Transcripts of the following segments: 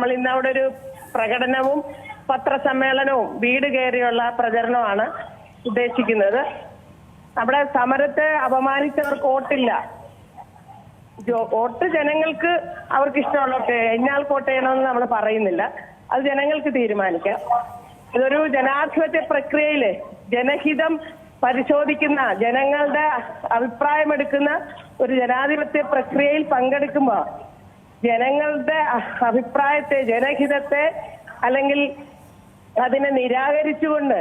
നമ്മൾ ഇന്ന് അവിടെ ഒരു പ്രകടനവും പത്രസമ്മേളനവും വീട് കയറിയുള്ള പ്രചരണമാണ് ഉദ്ദേശിക്കുന്നത്. അവിടെ സമരത്തെ അപമാനിച്ചവർക്ക് വോട്ടില്ല. വോട്ട് ജനങ്ങൾക്ക് അവർക്ക് ഇഷ്ടമുള്ളവർക്ക് ഇന്നാൾ വോട്ട് ചെയ്യണമെന്ന് നമ്മൾ പറയുന്നില്ല. അത് ജനങ്ങൾക്ക് തീരുമാനിക്കാം. ഇതൊരു ജനാധിപത്യ പ്രക്രിയയില് ജനഹിതം പരിശോധിക്കുന്ന, ജനങ്ങളുടെ അഭിപ്രായമെടുക്കുന്ന ഒരു ജനാധിപത്യ പ്രക്രിയയിൽ പങ്കെടുക്കുമ്പോൾ ജനങ്ങളുടെ അഭിപ്രായത്തെ, ജനഹിതത്തെ അല്ലെങ്കിൽ അതിനെ നിരാകരിച്ചുകൊണ്ട്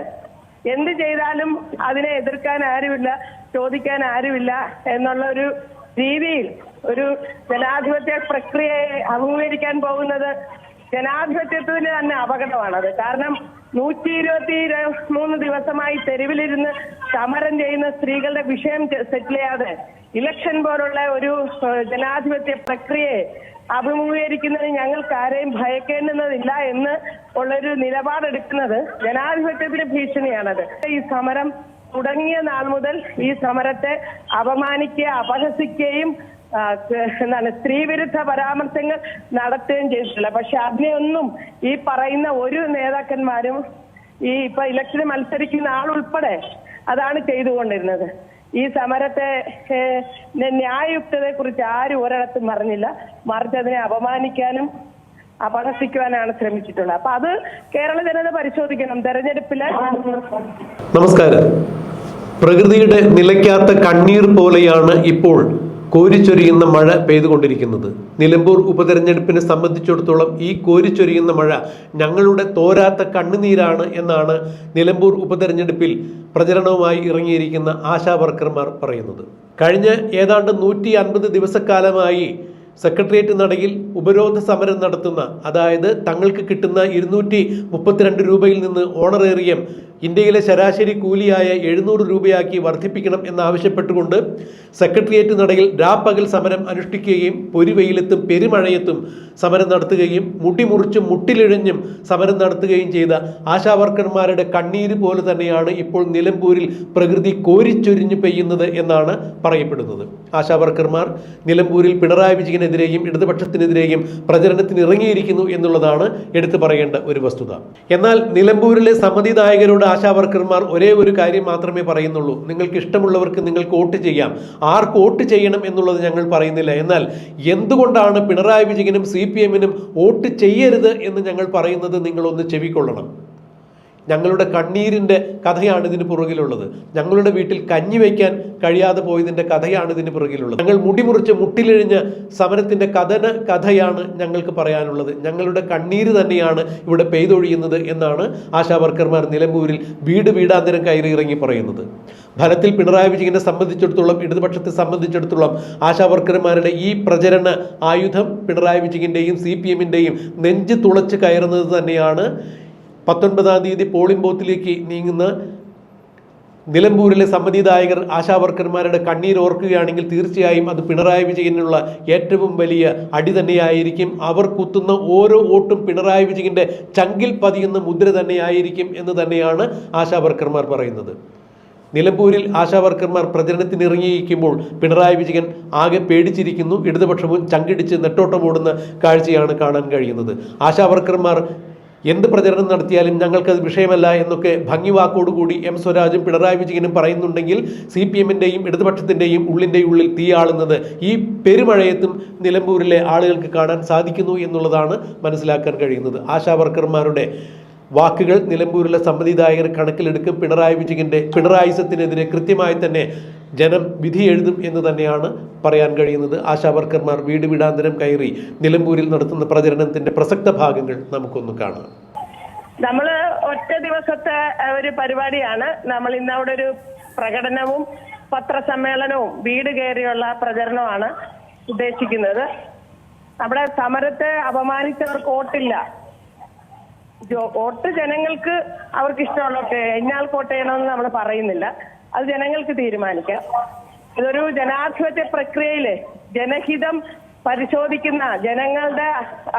എന്ത് ചെയ്താലും അതിനെ എതിർക്കാൻ ആരുമില്ല, ചോദിക്കാൻ ആരുമില്ല എന്നുള്ള ഒരു രീതിയിൽ ഒരു ജനാധിപത്യ പ്രക്രിയയെ അഭിമുഖീകരിക്കാൻ പോകുന്നത് ജനാധിപത്യത്തിന് തന്നെ അപകടമാണത്. കാരണം 123 ദിവസമായി തെരുവിലിരുന്ന് സമരം ചെയ്യുന്ന സ്ത്രീകളുടെ വിഷയം സെറ്റിൽ ചെയ്യാതെ ഇലക്ഷൻ പോലുള്ള ഒരു ജനാധിപത്യ പ്രക്രിയയെ അഭിമുഖീകരിക്കുന്നതിന് ഞങ്ങൾക്ക് ആരെയും ഭയക്കേണ്ടുന്നതില്ല എന്ന് ഉള്ളൊരു നിലപാടെടുക്കുന്നത് ജനാധിപത്യത്തിന് ഭീഷണിയാണത്. ഈ സമരം തുടങ്ങിയ നാൾ മുതൽ ഈ സമരത്തെ അപമാനിക്കുക, അപഹസിക്കുകയും സ്ത്രീവിരുദ്ധ പരാമർശങ്ങൾ നടത്തുകയും ചെയ്തിട്ടില്ല. പക്ഷെ അതിനെയൊന്നും ഈ പറയുന്ന ഒരു നേതാക്കന്മാരും ഈ ഇപ്പൊ ഇലക്ഷന് മത്സരിക്കുന്ന ആളുൾപ്പെടെ അതാണ് ചെയ്തുകൊണ്ടിരുന്നത്. ഈ സമരത്തെ ന്യായയുക്തതയെ കുറിച്ച് ആരും ഒരിടത്തും പറഞ്ഞില്ല, മറിച്ച് അതിനെ അപമാനിക്കാനും അപഹസിക്കുവാനാണ് ശ്രമിച്ചിട്ടുള്ളത്. അപ്പൊ അത് കേരള ജനത പരിശോധിക്കണം. തെരഞ്ഞെടുപ്പില് നമസ്കാരം. പ്രകൃതിയുടെ നിലയ്ക്കാത്ത കണ്ണീർ പോലെയാണ് ഇപ്പോൾ കോരിച്ചൊരിയുന്ന മഴ പെയ്തുകൊണ്ടിരിക്കുന്നത്. നിലമ്പൂർ ഉപതെരഞ്ഞെടുപ്പിനെ സംബന്ധിച്ചിടത്തോളം ഈ കോരിച്ചൊരിയുന്ന മഴ ഞങ്ങളുടെ തോരാത്ത കണ്ണുനീരാണ് എന്നാണ് നിലമ്പൂർ ഉപതെരഞ്ഞെടുപ്പിൽ പ്രചരണവുമായി ഇറങ്ങിയിരിക്കുന്ന ആശാ വർക്കർമാർ പറയുന്നത്. കഴിഞ്ഞ ഏതാണ്ട് 150 ദിവസക്കാലമായി സെക്രട്ടേറിയറ്റ് നടയിൽ ഉപരോധ സമരം നടത്തുന്ന, അതായത് തങ്ങൾക്ക് കിട്ടുന്ന 232 രൂപയിൽ നിന്ന് ഓണറേറിയം ഇന്ത്യയിലെ ശരാശരി കൂലിയായ 700 രൂപയാക്കി വർദ്ധിപ്പിക്കണം എന്നാവശ്യപ്പെട്ടുകൊണ്ട് സെക്രട്ടേറിയറ്റ് നടയിൽ രാപ്പകൽ സമരം അനുഷ്ഠിക്കുകയും പൊരിവെയിലത്തും പെരുമഴയത്തും സമരം നടത്തുകയും മുടിമുറിച്ചും മുട്ടിലിഴഞ്ഞും സമരം നടത്തുകയും ചെയ്ത ആശാവർക്കർമാരുടെ കണ്ണീര് പോലെ തന്നെയാണ് ഇപ്പോൾ നിലമ്പൂരിൽ പ്രകൃതി കോരിച്ചൊരിഞ്ഞു പെയ്യുന്നത് എന്നാണ് പറയപ്പെടുന്നത്. ആശാവർക്കർമാർ നിലമ്പൂരിൽ പിണറായി വിജയനെതിരെയും ഇടതുപക്ഷത്തിനെതിരെയും പ്രചരണത്തിന് ഇറങ്ങിയിരിക്കുന്നു എന്നുള്ളതാണ് എടുത്തു പറയേണ്ട ഒരു വസ്തുത. എന്നാൽ നിലമ്പൂരിലെ സമ്മതിദായകരോട് ആശാവർക്കർമാർ ഒരേ ഒരു കാര്യം മാത്രമേ പറയുന്നുള്ളൂ: നിങ്ങൾക്ക് ഇഷ്ടമുള്ളവർക്ക് നിങ്ങൾക്ക് വോട്ട് ചെയ്യാം, ആർക്ക് വോട്ട് ചെയ്യണം എന്നുള്ളത് ഞങ്ങൾ പറയുന്നില്ല. എന്നാൽ എന്തുകൊണ്ടാണ് പിണറായി വിജയനും CPM-നും വോട്ട് ചെയ്യരുത് എന്ന് ഞങ്ങൾ പറയുന്നത് നിങ്ങളൊന്ന് ചെവിക്കൊള്ളണം. ഞങ്ങളുടെ കണ്ണീരിൻ്റെ കഥയാണ് ഇതിന് പുറകിലുള്ളത്. ഞങ്ങളുടെ വീട്ടിൽ കഞ്ഞി വയ്ക്കാൻ കഴിയാതെ പോയതിൻ്റെ കഥയാണ് ഇതിന് പുറകിലുള്ളത്. ഞങ്ങൾ മുടിമുറിച്ച് മുട്ടിലിഴിഞ്ഞ സമരത്തിൻ്റെ കഥയാണ് ഞങ്ങൾക്ക് പറയാനുള്ളത്. ഞങ്ങളുടെ കണ്ണീര് തന്നെയാണ് ഇവിടെ പെയ്തൊഴിയുന്നത് എന്നാണ് ആശാവർക്കർമാർ നിലമ്പൂരിൽ വീടാന്തരം കയറി ഇറങ്ങി പറയുന്നത്. ഫലത്തിൽ പിണറായി വിജയനെ സംബന്ധിച്ചിടത്തോളം, ഇടതുപക്ഷത്തെ സംബന്ധിച്ചിടത്തോളം ആശാവർക്കർമാരുടെ ഈ പ്രചരണ ആയുധം പിണറായി വിജയൻ്റെയും CPM-ൻ്റെയും നെഞ്ച് തുളച്ച് കയറുന്നത് തന്നെയാണ്. 19-ാം തീയതി പോളിംഗ് ബൂത്തിലേക്ക് നീങ്ങുന്ന നിലമ്പൂരിലെ സമ്മതിദായകർ ആശാവർക്കർമാരുടെ കണ്ണീർ ഓർക്കുകയാണെങ്കിൽ തീർച്ചയായും അത് പിണറായി വിജയനുള്ള ഏറ്റവും വലിയ അടി തന്നെയായിരിക്കും. അവർ കുത്തുന്ന ഓരോ വോട്ടും പിണറായി വിജയൻ്റെ ചങ്കിൽ പതിയുന്ന മുദ്ര തന്നെയായിരിക്കും എന്ന് തന്നെയാണ് ആശാവർക്കർമാർ പറയുന്നത്. നിലമ്പൂരിൽ ആശാവർക്കർമാർ പ്രചരണത്തിന് ഇറങ്ങിയിരിക്കുമ്പോൾ പിണറായി വിജയൻ ആകെ പേടിച്ചിരിക്കുന്നു. ഇടതുപക്ഷവും ചങ്കിടിച്ച് നെട്ടോട്ടമോടുന്ന കാഴ്ചയാണ് കാണാൻ കഴിയുന്നത്. ആശാവർക്കർമാർ എന്ത് പ്രചരണം നടത്തിയാലും ഞങ്ങൾക്കത് വിഷയമല്ല എന്നൊക്കെ ഭംഗിവാക്കോടുകൂടി M സ്വരാജും പിണറായി വിജയനും പറയുന്നുണ്ടെങ്കിൽ CPM-ൻ്റെയും ഇടതുപക്ഷത്തിൻ്റെയും ഉള്ളിൽ തീയാളുന്നത് ഈ പെരുമഴയത്തും നിലമ്പൂരിലെ ആളുകൾക്ക് കാണാൻ സാധിക്കുന്നു എന്നുള്ളതാണ് മനസ്സിലാക്കാൻ കഴിയുന്നത്. ആശാവർക്കർമാരുടെ വാക്കുകൾ നിലമ്പൂരിലെ സമ്മതിദായകർ കണക്കിലെടുക്കും. പിണറായി വിജയൻ്റെ പിണറായിസത്തിനെതിരെ കൃത്യമായി തന്നെ ജനം വിധി എഴുതും എന്ന് തന്നെയാണ് പറയാൻ കഴിയുന്നത്. ആശാവർക്കർമാർ വീടാന്തരം കയറി നിലമ്പൂരിൽ നടത്തുന്ന പ്രചരണത്തിന്റെ പ്രസക്ത ഭാഗങ്ങൾ നമുക്കൊന്ന് കാണാം. നമ്മള് ഒറ്റ ദിവസത്തെ ഒരു പരിപാടിയാണ്. നമ്മൾ ഇന്ന് അവിടെ ഒരു പ്രകടനവും പത്രസമ്മേളനവും വീട് കയറിയുള്ള പ്രചരണമാണ് ഉദ്ദേശിക്കുന്നത്. അവിടെ സമരത്തെ അപമാനിച്ചവർക്ക് വോട്ടില്ല. വോട്ട് ജനങ്ങൾക്ക് അവർക്ക് ഇഷ്ടമുള്ളവർക്ക് ഇന്നാൾ വോട്ട് ചെയ്യണമെന്ന് നമ്മൾ പറയുന്നില്ല. അത് ജനങ്ങൾക്ക് തീരുമാനിക്കാം. ഇതൊരു ജനാധിപത്യ പ്രക്രിയയില് ജനഹിതം പരിശോധിക്കുന്ന, ജനങ്ങളുടെ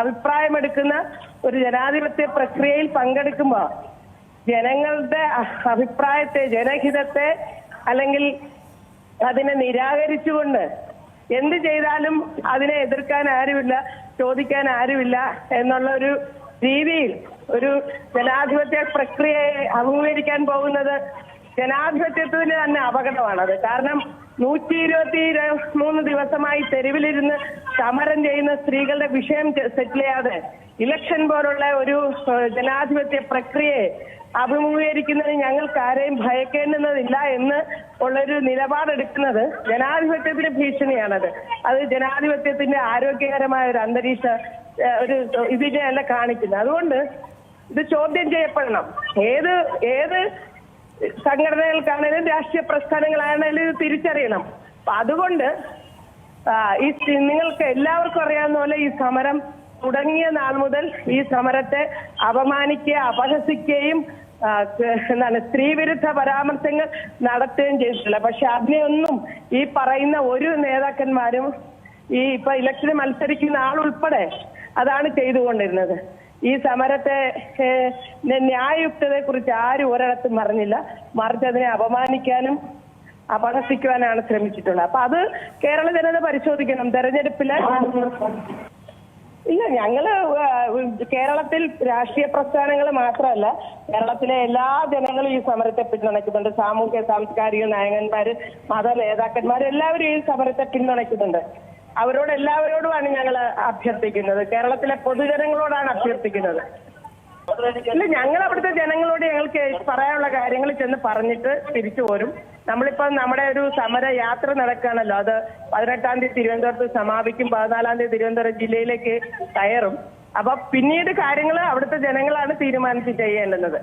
അഭിപ്രായമെടുക്കുന്ന ഒരു ജനാധിപത്യ പ്രക്രിയയിൽ പങ്കെടുക്കുമ്പോൾ ജനങ്ങളുടെ അഭിപ്രായത്തെ, ജനഹിതത്തെ അല്ലെങ്കിൽ അതിനെ നിരാകരിച്ചുകൊണ്ട് എന്ത് ചെയ്താലും അതിനെ എതിർക്കാൻ ആരുമില്ല, ചോദിക്കാൻ ആരുമില്ല എന്നുള്ള ഒരു രീതിയിൽ ഒരു ജനാധിപത്യ പ്രക്രിയയെ അഭിമുഖീകരിക്കാൻ പോകുന്നത് ജനാധിപത്യത്തിന് തന്നെ അപകടമാണത്. കാരണം 123 ദിവസമായി തെരുവിലിരുന്ന് സമരം ചെയ്യുന്ന സ്ത്രീകളുടെ വിഷയം സെറ്റിൽ ചെയ്യാതെ ഇലക്ഷൻ പോലുള്ള ഒരു ജനാധിപത്യ പ്രക്രിയയെ അഭിമുഖീകരിക്കുന്നതിന് ഞങ്ങൾക്ക് ആരെയും ഭയക്കേണ്ടുന്നതില്ല എന്ന് ഉള്ളൊരു നിലപാടെടുക്കുന്നത് ജനാധിപത്യത്തിന് ഭീഷണിയാണത്. അത് ജനാധിപത്യത്തിന്റെ ആരോഗ്യകരമായ ഒരു അന്തരീക്ഷ ഇതിനെയല്ല കാണിക്കുന്നത്. അതുകൊണ്ട് ഇത് ചോദ്യം ചെയ്യപ്പെടണം. ഏത് സംഘടനകൾക്കാണേലും രാഷ്ട്രീയ പ്രസ്ഥാനങ്ങളാണേലും ഇത് തിരിച്ചറിയണം. അപ്പൊ അതുകൊണ്ട് നിങ്ങൾക്ക് എല്ലാവർക്കും അറിയാവുന്ന പോലെ ഈ സമരം തുടങ്ങിയ നാൾ മുതൽ ഈ സമരത്തെ അപമാനിക്കുക, അപഹസിക്കുകയും സ്ത്രീവിരുദ്ധ പരാമർശങ്ങൾ നടത്തുകയും ചെയ്തിട്ടില്ല. പക്ഷെ അതിനെയൊന്നും ഈ പറയുന്ന ഒരു നേതാക്കന്മാരും ഇപ്പൊ ഇലക്ഷന് മത്സരിക്കുന്ന ആളുൾപ്പെടെ അതാണ് ചെയ്തുകൊണ്ടിരുന്നത്. ഈ സമരത്തെ ന്യായയുക്തതയെ കുറിച്ച് ആരും ഒരിടത്തും പറഞ്ഞില്ല. മറിച്ച് അതിനെ അപമാനിക്കാനും അപഹസിക്കുവാനാണ് ശ്രമിച്ചിട്ടുള്ളത്. അപ്പൊ അത് കേരള ജനത പരിശോധിക്കണം. തെരഞ്ഞെടുപ്പില് ഇല്ല, ഞങ്ങള് കേരളത്തിൽ രാഷ്ട്രീയ പ്രസ്ഥാനങ്ങൾ മാത്രമല്ല, കേരളത്തിലെ എല്ലാ ജനങ്ങളും ഈ സമരത്തെ പിന്തുണയ്ക്കുന്നുണ്ട്. സാമൂഹ്യ സാംസ്കാരിക നായകന്മാര്, മത നേതാക്കന്മാര് എല്ലാവരും ഈ സമരത്തെ പിന്തുണയ്ക്കുന്നുണ്ട്. എല്ലാവരോടുമാണ് ഞങ്ങൾ അഭ്യർത്ഥിക്കുന്നത്. കേരളത്തിലെ പൊതുജനങ്ങളോടാണ് അഭ്യർത്ഥിക്കുന്നത്. ഇല്ല, ഞങ്ങൾ അവിടുത്തെ ജനങ്ങളോട് ഞങ്ങൾക്ക് പറയാനുള്ള കാര്യങ്ങൾ ചെന്ന് പറഞ്ഞിട്ട് തിരിച്ചു പോരും. നമ്മളിപ്പം നമ്മുടെ ഒരു സമര യാത്ര നടക്കുകയാണല്ലോ. അത് 18-ാം തീയതി തിരുവനന്തപുരത്ത് സമാപിക്കും. 14-ാം തീയതി തിരുവനന്തപുരം ജില്ലയിലേക്ക് കയറും. അപ്പൊ പിന്നീട് കാര്യങ്ങൾ അവിടുത്തെ ജനങ്ങളാണ് തീരുമാനിച്ച് ചെയ്യേണ്ടുന്നത്.